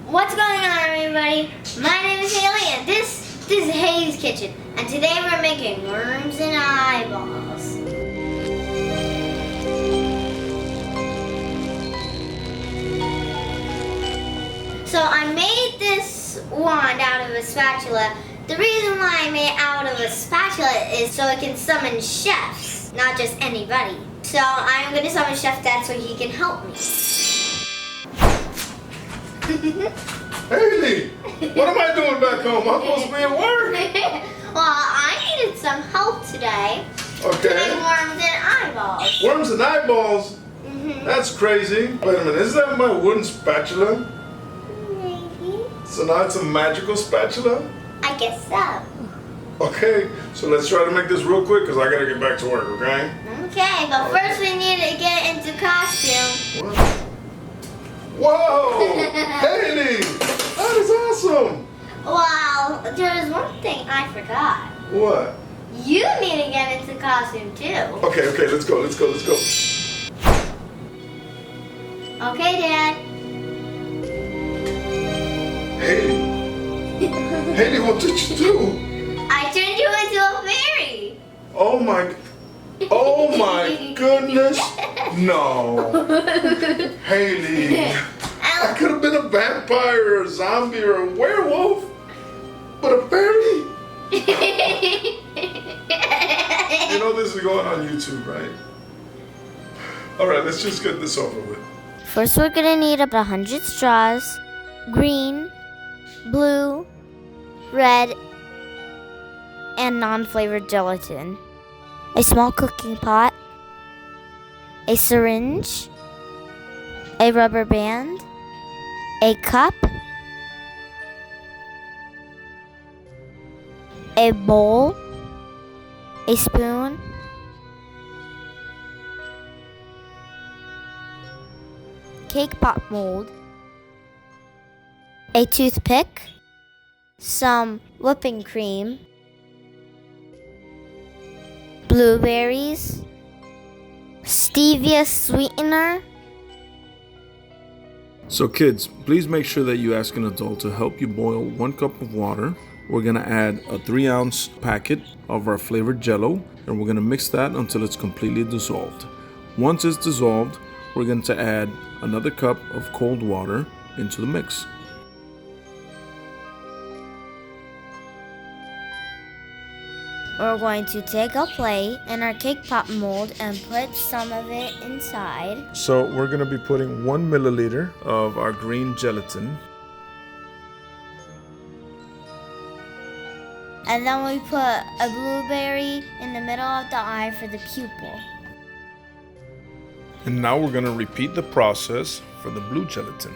What's going on, everybody? My name is Haley, and this is Haley's Kitchen. And today we're making worms and eyeballs. So I made this wand out of a spatula. The reason why I made it out of a spatula is so it can summon chefs, not just anybody. So I'm going to summon Chef Dad so he can help me. Haley, what am I doing back home? I'm supposed to be at work. Well, I needed some help today to Okay. make worms and eyeballs. Worms and eyeballs? That's crazy. Wait a minute, is that my wooden spatula? Maybe. So now it's a magical spatula? I guess so. Okay, so let's try to make this real quick because I gotta get back to work, okay? Okay, but first we need to get into costume. What? Whoa! Haley! That is awesome! Well, there's one thing I forgot. What? You need to get into costume too. Okay, let's go. Okay, Dad. Haley! Haley, what did you do? I turned you into a fairy. Oh my goodness! No! Haley! I could have been a vampire or a zombie or a werewolf, but a fairy? You know this is going on YouTube, right? Alright, let's just get this over with. First, we're gonna need about 100 straws, green, blue, red, and non-flavored gelatin, a small cooking pot, a syringe, a rubber band, a cup, a bowl, a spoon, cake pop mold, a toothpick, some whipping cream, blueberries, stevia sweetener. So kids, please make sure that you ask an adult to help you boil 1 cup of water. We're gonna add a 3-ounce packet of our flavored jello, and we're gonna mix that until it's completely dissolved. Once it's dissolved, we're going to add another cup of cold water into the mix. We're going to take a plate and our cake pop mold and put some of it inside. So we're gonna be putting 1 milliliter of our green gelatin. And then we put a blueberry in the middle of the eye for the pupil. And now we're gonna repeat the process for the blue gelatin.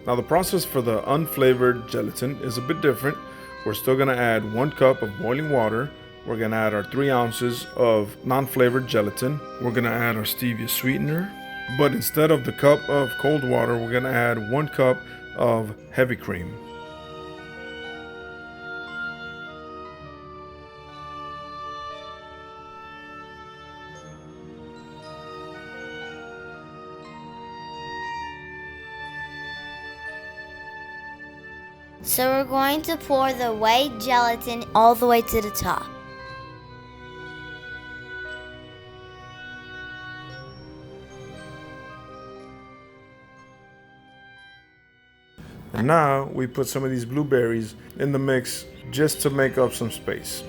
Now the process for the unflavored gelatin is a bit different. We're still gonna add 1 cup of boiling water. We're gonna add our 3 ounces of non-flavored gelatin. We're gonna add our stevia sweetener. But instead of the cup of cold water, we're gonna add 1 cup of heavy cream. So we're going to pour the white gelatin all the way to the top. And now we put some of these blueberries in the mix just to make up some space.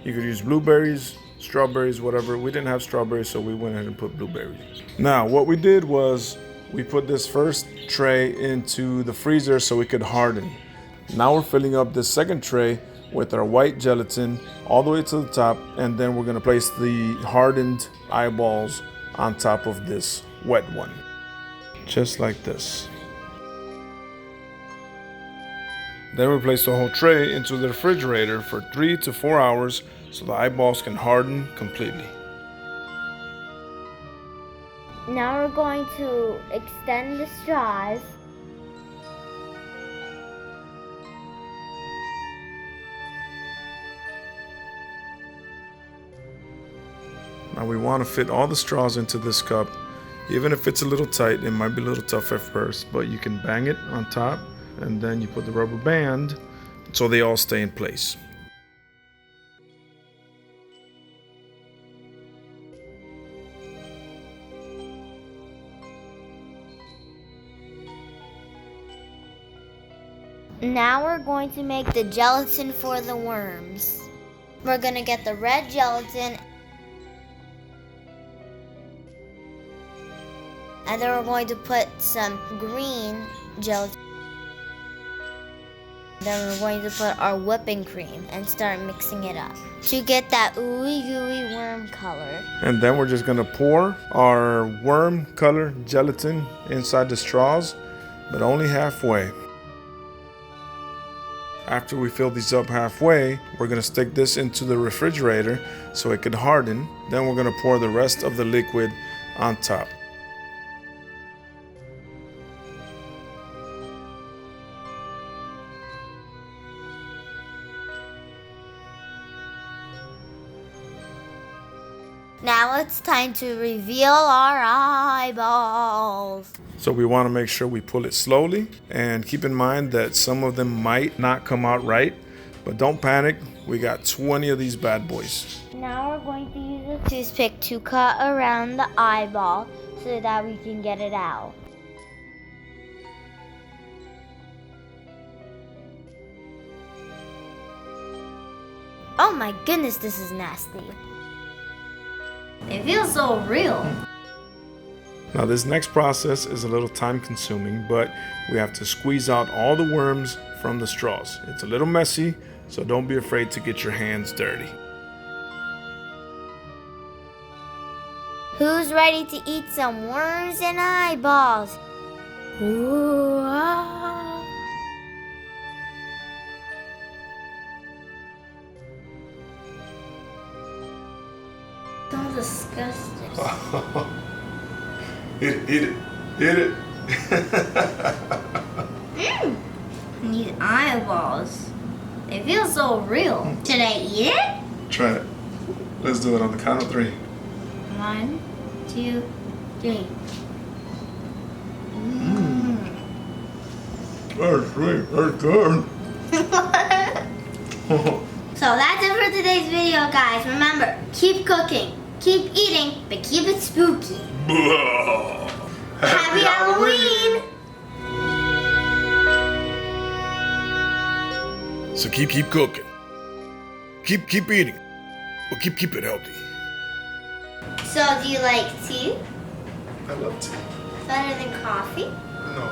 You could use blueberries, strawberries, whatever. We didn't have strawberries, so we went ahead and put blueberries. Now, what we did was we put this first tray into the freezer so it could harden. Now we're filling up this second tray with our white gelatin all the way to the top, and then we're gonna place the hardened eyeballs on top of this wet one, just like this. Then we place the whole tray into the refrigerator for 3 to 4 hours so the eyeballs can harden completely. Now we're going to extend the straws. Now we want to fit all the straws into this cup. Even if it's a little tight, it might be a little tough at first, but you can bang it on top and then you put the rubber band so they all stay in place. Now we're going to make the gelatin for the worms. We're going to get the red gelatin. And then we're going to put some green gelatin. Then we're going to put our whipping cream and start mixing it up to get that ooey gooey worm color. And then we're just gonna pour our worm color gelatin inside the straws, but only halfway. After we fill these up halfway, we're gonna stick this into the refrigerator so it can harden. Then we're gonna pour the rest of the liquid on top. Now it's time to reveal our eyeballs. So we want to make sure we pull it slowly and keep in mind that some of them might not come out right, but don't panic. We got 20 of these bad boys. Now we're going to use a toothpick to cut around the eyeball so that we can get it out. Oh my goodness, this is nasty. It feels so real. Now this next process is a little time consuming, but we have to squeeze out all the worms from the straws. It's a little messy, so don't be afraid to get your hands dirty. Who's ready to eat some worms and eyeballs? Ooh, ah. So disgusting. Eat it. These eyeballs. They feel so real. Should I eat it? Try it. Let's do it on the count of 3. 1, 2, 3. That's sweet. That's good. So that's it for today's video, guys. Remember, keep cooking, keep eating, but keep it spooky. Happy Halloween! So keep cooking. Keep eating. But keep it healthy. So do you like tea? I love tea. Better than coffee? No.